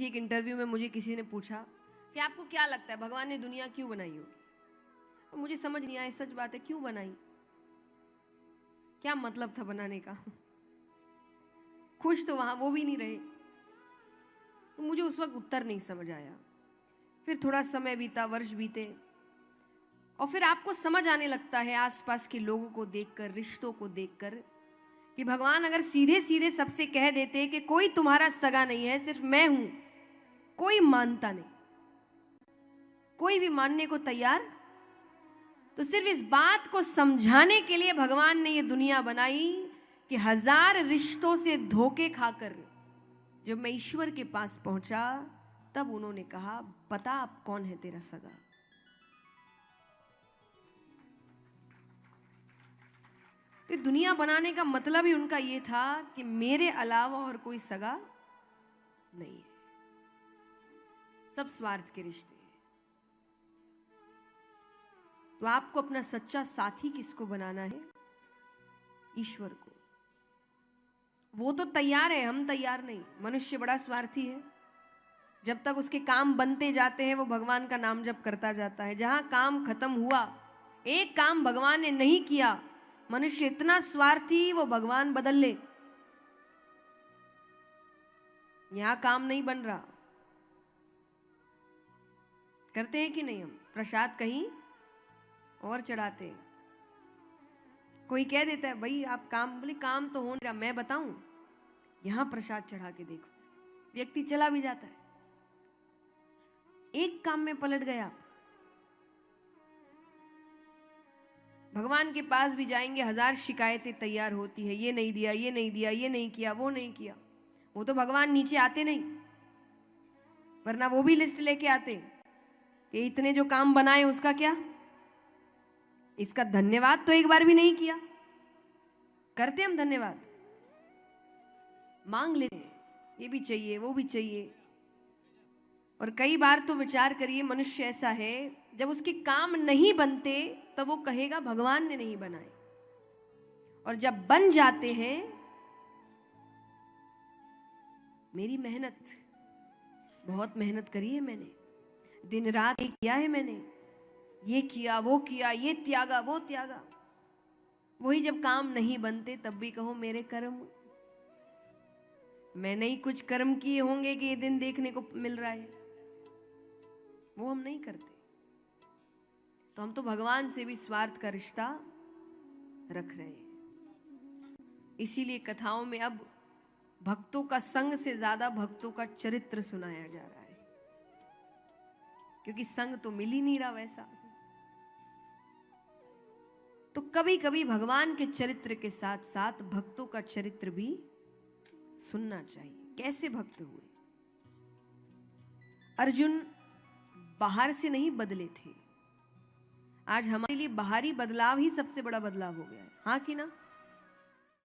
किसी एक इंटरव्यू में मुझे किसी ने पूछा कि आपको क्या लगता है भगवान ने दुनिया क्यों बनाई होगी? तो मुझे समझ नहीं आया, सच बात है, क्यों बनाई, क्या मतलब था बनाने का? खुश तो वहां वो भी नहीं रहे, तो मुझे उस वक्त उत्तर नहीं समझ आया। फिर थोड़ा समय बीता, वर्ष बीते, और फिर आपको समझ आने लगता है आसपास के लोगों को देखकर, रिश्तों को देखकर, कि भगवान अगर सीधे सीधे सबसे कह देते कि कोई तुम्हारा सगा नहीं है, सिर्फ मैं हूं, कोई मानता नहीं, कोई भी मानने को तैयार, तो सिर्फ इस बात को समझाने के लिए भगवान ने ये दुनिया बनाई कि 1000 रिश्तों से धोखे खाकर जब मैं ईश्वर के पास पहुंचा, तब उन्होंने कहा, बता अब कौन है तेरा सगा। तो दुनिया बनाने का मतलब ही उनका ये था कि मेरे अलावा और कोई सगा नहीं है, सब स्वार्थ के रिश्ते हैं। तो आपको अपना सच्चा साथी किसको बनाना है? ईश्वर को। वो तो तैयार है, हम तैयार नहीं। मनुष्य बड़ा स्वार्थी है, जब तक उसके काम बनते जाते हैं वो भगवान का नाम जप करता जाता है। जहां काम खत्म हुआ, एक काम भगवान ने नहीं किया, मनुष्य इतना स्वार्थी वो भगवान बदल ले। यहां काम नहीं बन रहा, करते हैं कि नहीं हम? प्रसाद कहीं और चढ़ाते हैं। कोई कह देता है भाई आप काम, बोले काम तो हो नहीं रहा, मैं बताऊं, यहां प्रसाद चढ़ा के देखो, व्यक्ति चला भी जाता है, एक काम में पलट गया। भगवान के पास भी जाएंगे, 1000 शिकायतें तैयार होती है, ये नहीं दिया, ये नहीं दिया, ये नहीं किया, वो नहीं किया। वो तो भगवान नीचे आते नहीं, वरना वो भी लिस्ट लेके आते कि इतने जो काम बनाए उसका क्या, इसका धन्यवाद तो एक बार भी नहीं किया। करते हम धन्यवाद, मांग लेते हैं, ये भी चाहिए, वो भी चाहिए। और कई बार तो विचार करिए, मनुष्य ऐसा है जब उसके काम नहीं बनते तब वो कहेगा भगवान ने नहीं बनाए, और जब बन जाते हैं, मेरी मेहनत, बहुत मेहनत करी है मैंने, दिन रात किया है मैंने, ये किया, वो किया, ये त्यागा, वो त्यागा। वही जब काम नहीं बनते तब भी कहो मेरे कर्म, मैंने ही कुछ कर्म किए होंगे कि ये दिन देखने को मिल रहा है। वो हम नहीं करते, तो हम तो भगवान से भी स्वार्थ का रिश्ता रख रहे हैं। इसीलिए कथाओं में अब भक्तों का संग से ज्यादा भक्तों का चरित्र सुनाया जा रहा है, क्योंकि संग तो मिल ही नहीं रहा वैसा। तो कभी कभी भगवान के चरित्र के साथ साथ भक्तों का चरित्र भी सुनना चाहिए। कैसे भक्त हुए? अर्जुन बाहर से नहीं बदले थे, आज हमारे लिए बाहरी बदलाव ही सबसे बड़ा बदलाव हो गया है, हाँ कि ना?